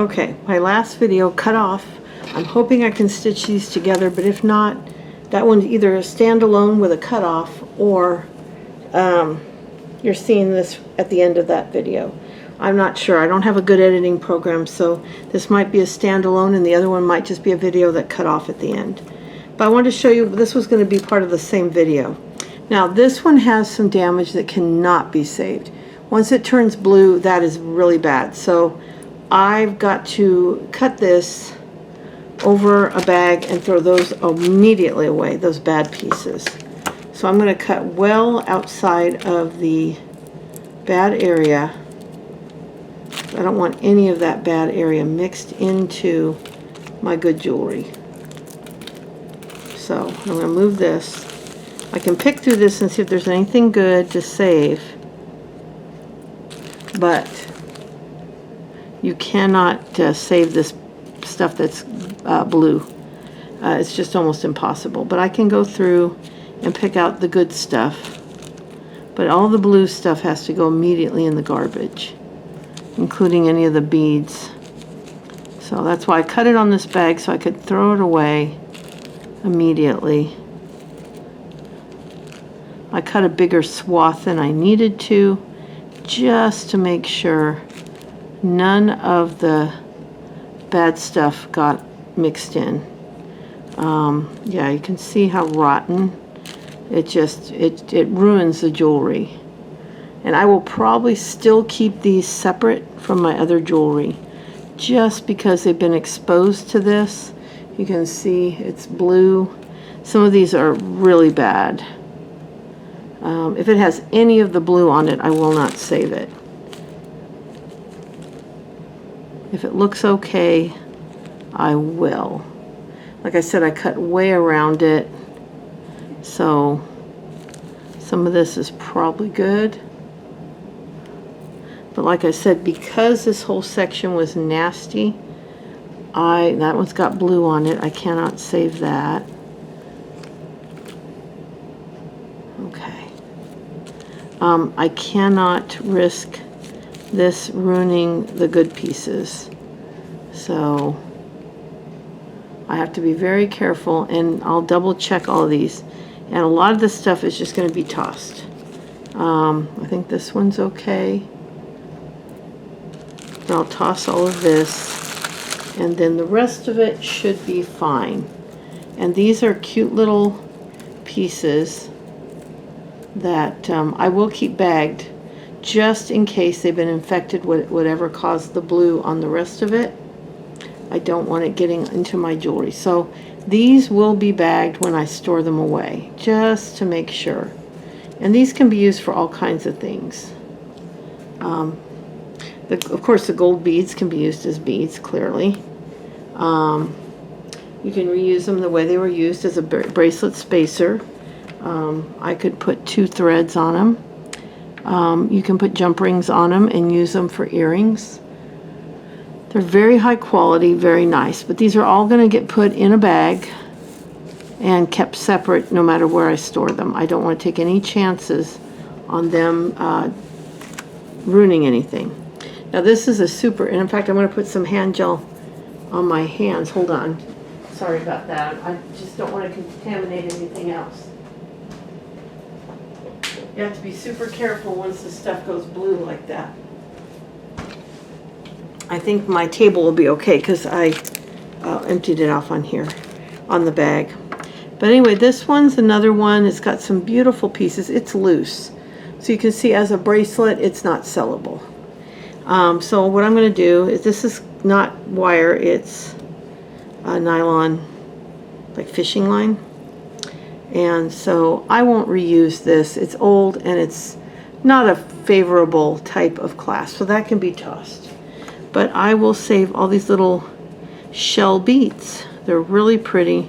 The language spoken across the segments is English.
Okay, my last video cut off. I'm hoping I can stitch these together, but if not, that one's either a standalone with a cutoff, or you're seeing this at the end of that video. I'm not sure. I don't have a good editing program, so this might be a standalone and the other one might just be a video that cut off at the end. But I wanted to show you, this was going to be part of the same video. Now this one has some damage that cannot be saved. Once it turns blue, that is really bad. So I've got to cut this over a bag and throw those immediately away, those bad pieces. So I'm going to cut well outside of the bad area. I don't want any of that bad area mixed into my good jewelry. So I'm going to move this. I can pick through this and see if there's anything good to save, but you cannot save this stuff that's blue. It's just almost impossible. But I can go through and pick out the good stuff. But all the blue stuff has to go immediately in the garbage, including any of the beads. So that's why I cut it on this bag, so I could throw it away immediately. I cut a bigger swath than I needed to, just to make sure none of the bad stuff got mixed in. Yeah, you can see how rotten it ruins the jewelry. And I will probably still keep these separate from my other jewelry, just because they've been exposed to this. You can see it's blue. Some of these are really bad. If it has any of the blue on it, I will not save it. If it looks okay, I will. Like I said, I cut way around it, so some of this is probably good. But like I said, because this whole section was nasty, that one's got blue on it. I cannot save that. Okay. I cannot risk this ruining the good pieces. So I have to be very careful, and I'll double check all of these. And a lot of this stuff is just going to be tossed. I think this one's okay. I'll toss all of this, and then the rest of it should be fine. And these are cute little pieces that I will keep bagged, just in case they've been infected with whatever caused the blue on the rest of it. I don't want it getting into my jewelry. So these will be bagged when I store them away, just to make sure. And these can be used for all kinds of things. Of course, the gold beads can be used as beads, clearly. You can reuse them the way they were used, as a bracelet spacer. I could put 2 threads on them. You can put jump rings on them and use them for earrings. They're very high quality, very nice. But these are all going to get put in a bag and kept separate no matter where I store them. I don't want to take any chances on them ruining anything. Now this is a super, and in fact I'm going to put some hand gel on my hands. Hold on. Sorry about that. I just don't want to contaminate anything else. You have to be super careful once the stuff goes blue like that. I think my table will be okay because I emptied it off on here, on the bag. But anyway, this one's another one. It's got some beautiful pieces. It's loose. So you can see as a bracelet, it's not sellable. So what I'm going to do is, this is not wire, it's a nylon, like fishing line. And so I won't reuse this. It's old and it's not a favorable type of clasp, so that can be tossed. But I will save all these little shell beads. They're really pretty.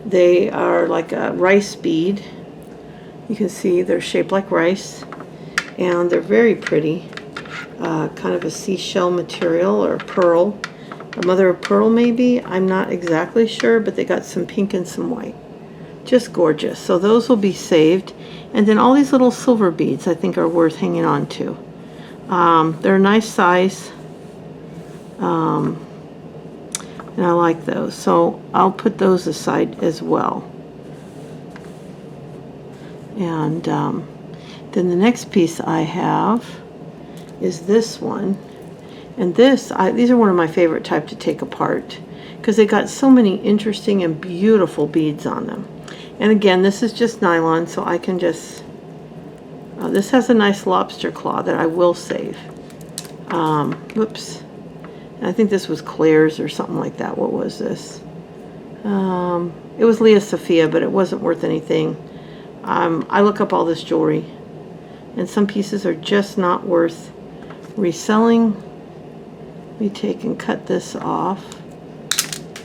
They are like a rice bead. You can see they're shaped like rice, and they're very pretty. Kind of a seashell material, or pearl, a mother of pearl maybe. I'm not exactly sure, but they got some pink and some white. Just gorgeous. So those will be saved. And then all these little silver beads I think are worth hanging on to. They're a nice size. And I like those, so I'll put those aside as well. And then the next piece I have is this one. And these are one of my favorite type to take apart because they got so many interesting and beautiful beads on them. And again, this is just nylon, so I can just, this has a nice lobster claw that I will save. Whoops. And I think this was Claire's or something like that. What was this? It was Leah Sophia, but it wasn't worth anything. I look up all this jewelry, and some pieces are just not worth reselling. We take and cut this off.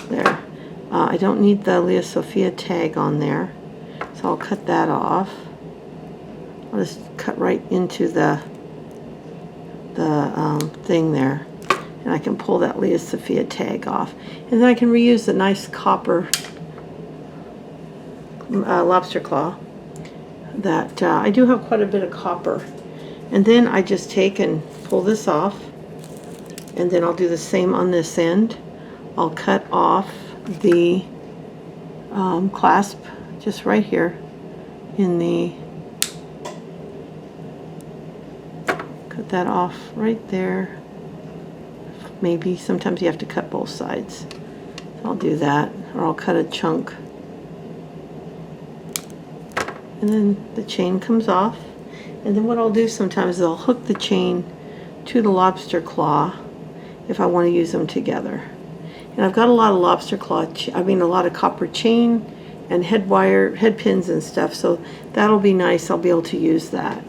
There. I don't need the Leah Sophia tag on there, so I'll cut that off. I'll just cut right into the thing there, and I can pull that Leah Sophia tag off, and then I can reuse the nice copper lobster claw that I do have quite a bit of copper. And then I just take and pull this off, and then I'll do the same on this end. I'll cut off the clasp just right here in the, cut that off right there. Maybe sometimes you have to cut both sides. I'll do that, or I'll cut a chunk. And then the chain comes off. And then what I'll do sometimes is I'll hook the chain to the lobster claw if I want to use them together. And I've got a lot of lobster claw, a lot of copper chain and head wire, head pins and stuff, so that'll be nice. I'll be able to use that.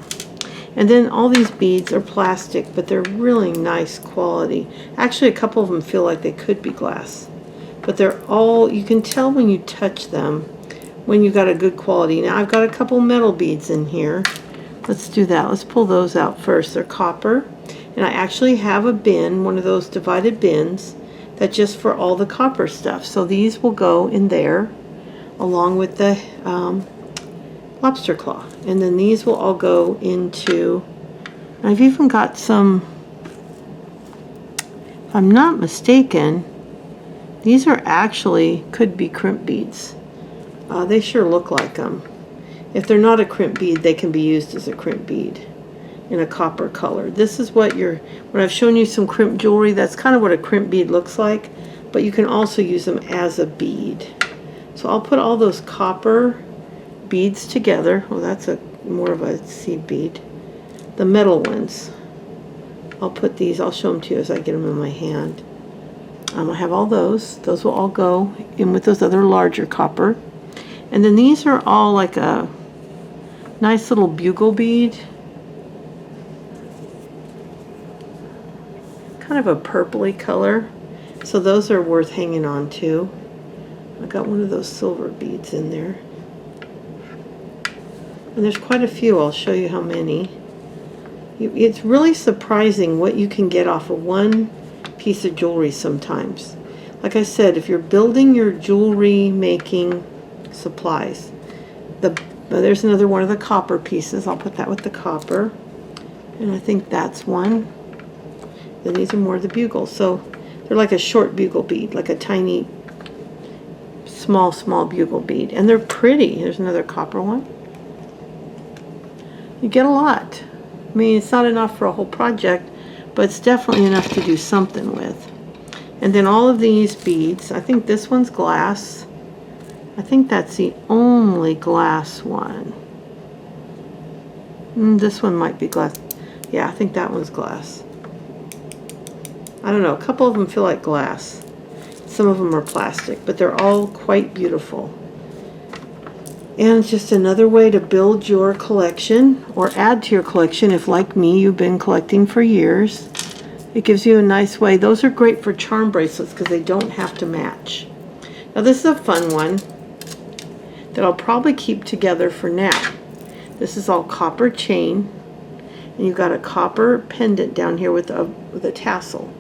And then all these beads are plastic, but they're really nice quality. Actually, a couple of them feel like they could be glass, but they're all, you can tell when you touch them when you got a good quality. Now I've got a couple metal beads in here. Let's do that. Let's pull those out first. They're copper, and I actually have a bin, one of those divided bins, that's just for all the copper stuff. So these will go in there along with the lobster claw, and then these will all go into, I've even got some, if I'm not mistaken, these are actually, could be crimp beads. They sure look like them. If they're not a crimp bead, they can be used as a crimp bead in a copper color. This is what when I've shown you some crimp jewelry, that's kind of what a crimp bead looks like, but you can also use them as a bead. So I'll put all those copper beads together. Oh, that's more of a seed bead. The metal ones, I'll put these, I'll show them to you as I get them in my hand. I have all those. Those will all go in with those other larger copper. And then these are all like a nice little bugle bead. Kind of a purpley color. So those are worth hanging on to. I got one of those silver beads in there. And there's quite a few. I'll show you how many. It's really surprising what you can get off of one piece of jewelry sometimes. Like I said, if you're building your jewelry making supplies, there's another one of the copper pieces. I'll put that with the copper, and I think that's one. Then these are more of the bugles, so they're like a short bugle bead, like a tiny small bugle bead, and they're pretty. There's another copper one. You get a lot. I mean, it's not enough for a whole project, but it's definitely enough to do something with. And then all of these beads, I think this one's glass. I think that's the only glass one. This one might be glass. Yeah, I think that one's glass. I don't know, a couple of them feel like glass. Some of them are plastic, but they're all quite beautiful. And it's just another way to build your collection or add to your collection if, like me, you've been collecting for years. It gives you a nice way. Those are great for charm bracelets because they don't have to match. Now this is a fun one that I'll probably keep together for now. This is all copper chain, and you've got a copper pendant down here with a tassel.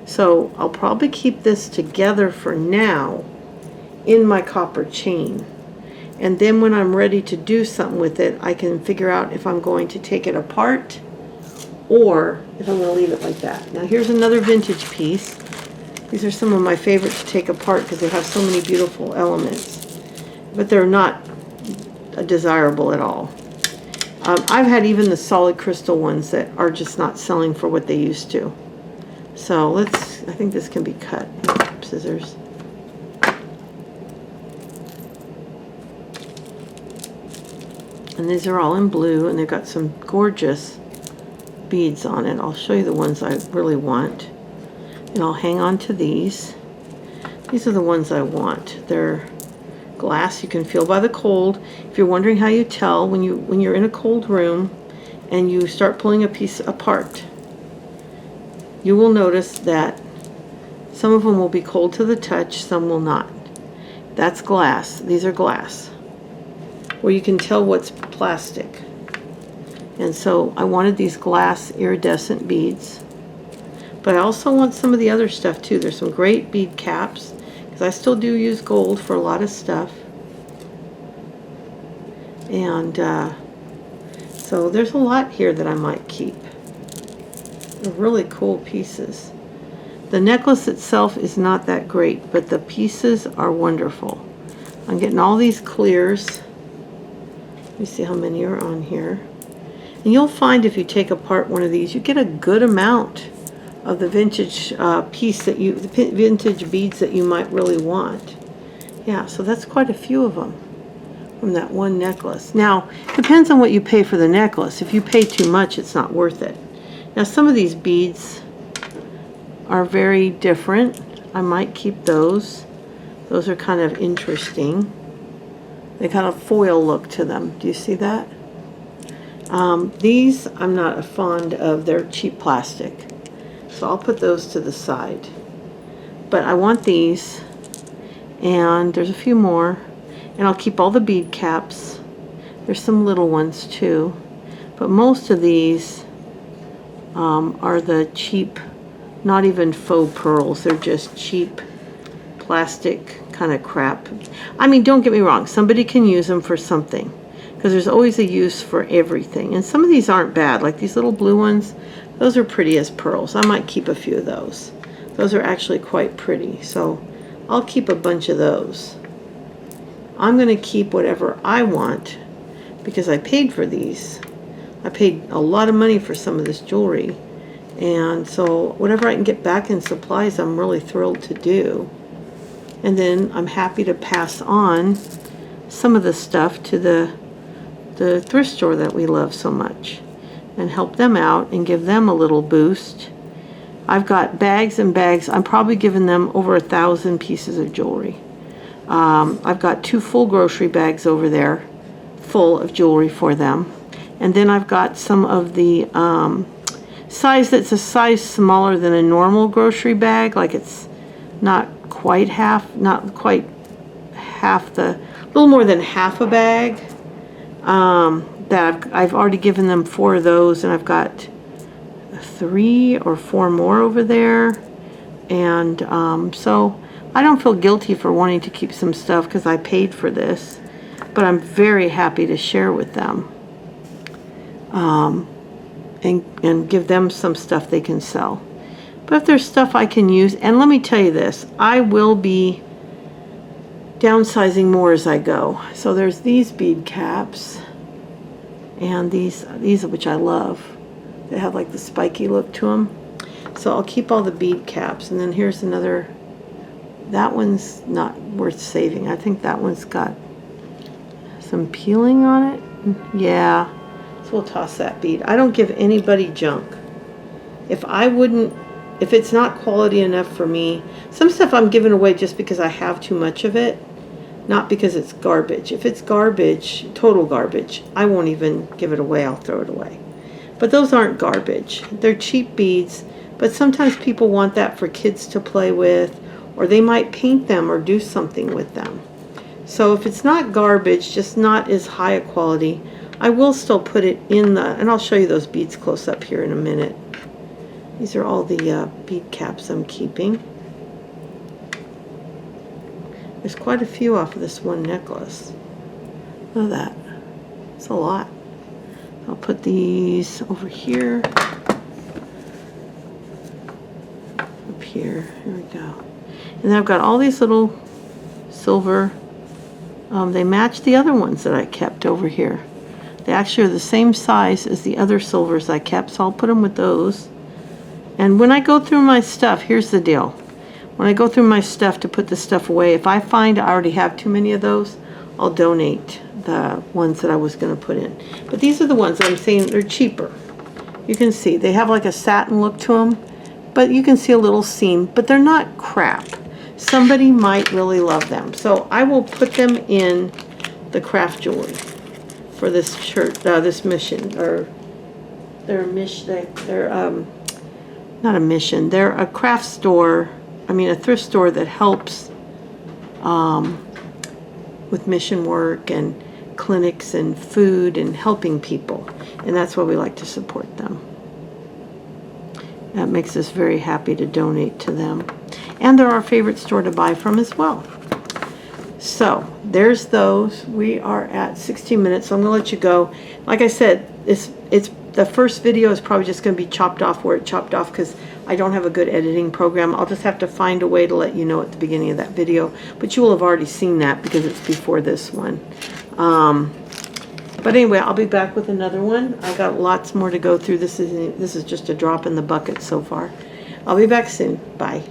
So I'll probably keep this together for now in my copper chain, and then when I'm ready to do something with it, I can figure out if I'm going to take it apart or if I'm going to leave it like that. Now here's another vintage piece. These are some of my favorite to take apart because they have so many beautiful elements. But they're not desirable at all. I've had even the solid crystal ones that are just not selling for what they used to. So I think this can be cut. Scissors. And these are all in blue, and they've got some gorgeous beads on it. I'll show you the ones I really want. And I'll hang on to these. These are the ones I want. They're glass. You can feel by the cold. If you're wondering how you tell when you're in a cold room and you start pulling a piece apart, you will notice that some of them will be cold to the touch, some will not. That's glass. These are glass, where you can tell what's plastic. And so I wanted these glass iridescent beads, but I also want some of the other stuff too. There's some great bead caps, because I still do use gold for a lot of stuff. And so there's a lot here that I might keep. They're really cool pieces. The necklace itself is not that great, but the pieces are wonderful. I'm getting all these clears. Let me see how many are on here. And you'll find if you take apart one of these, you get a good amount of the vintage the vintage beads that you might really want. Yeah, so that's quite a few of them from that one necklace. Now, depends on what you pay for the necklace. If you pay too much, it's not worth it. Now, some of these beads are very different. I might keep those. Those are kind of interesting. They kind of foil look to them. Do you see that? These, I'm not fond of. They're cheap plastic. So I'll put those to the side. But I want these, and there's a few more. And I'll keep all the bead caps. There's some little ones too. But most of these are the cheap, not even faux pearls. They're just cheap plastic kind of crap. I mean, don't get me wrong. Somebody can use them for something, because there's always a use for everything. And some of these aren't bad, like these little blue ones. Those are pretty as pearls. I might keep a few of those. Those are actually quite pretty. So I'll keep a bunch of those. I'm going to keep whatever I want because I paid for these. I paid a lot of money for some of this jewelry. And so whatever I can get back in supplies, I'm really thrilled to do. And then I'm happy to pass on some of the stuff to the thrift store that we love so much, and help them out and give them a little boost. I've got bags and bags. I'm probably giving them over 1,000 pieces of jewelry. I've got 2 full grocery bags over there full of jewelry for them. And then I've got some of the size that's a size smaller than a normal grocery bag. Like it's not quite half a little more than half a bag. That I've already given them 4 of those, and I've got 3 or 4 more over there. And so I don't feel guilty for wanting to keep some stuff because I paid for this, but I'm very happy to share with them and give them some stuff they can sell. But if there's stuff I can use, and let me tell you this, I will be downsizing more as I go. So there's these bead caps, and these which I love. They have like the spiky look to them. So I'll keep all the bead caps. And then here's another. That one's not worth saving. I think that one's got some peeling on it. Yeah. So we'll toss that bead. I don't give anybody junk. If it's not quality enough for me, some stuff I'm giving away just because I have too much of it, not because it's garbage. If it's garbage, total garbage, I won't even give it away. I'll throw it away. But those aren't garbage. They're cheap beads, but sometimes people want that for kids to play with, or they might paint them or do something with them. So if it's not garbage, just not as high a quality, I will still put it in the, and I'll show you those beads close up here in a minute. These are all the bead caps I'm keeping. There's quite a few off of this one necklace. Look at that. It's a lot. I'll put these over here. up here. Here we go. And I've got all these little silver. They match the other ones that I kept over here. They actually are the same size as the other silvers I kept, so I'll put them with those. And when I go through my stuff, here's the deal. When I go through my stuff to put the stuff away, if I find I already have too many of those, I'll donate the ones that I was going to put in. But these are the ones that I'm saying they're cheaper. You can see they have like a satin look to them, but you can see a little seam, but they're not crap. Somebody might really love them. So I will put them in the craft jewelry for this shirt, this mission, or they're not a mission. They're a craft store. I mean, a thrift store that helps with mission work and clinics and food and helping people. And that's why we like to support them. That makes us very happy to donate to them. And they're our favorite store to buy from as well. So there's those. We are at 16 minutes, so I'm going to let you go. Like I said, it's the first video is probably just going to be chopped off where it chopped off because I don't have a good editing program. I'll just have to find a way to let you know at the beginning of that video. But you will have already seen that because it's before this one. But anyway, I'll be back with another one. I've got lots more to go through. This is just a drop in the bucket so far. I'll be back soon. Bye.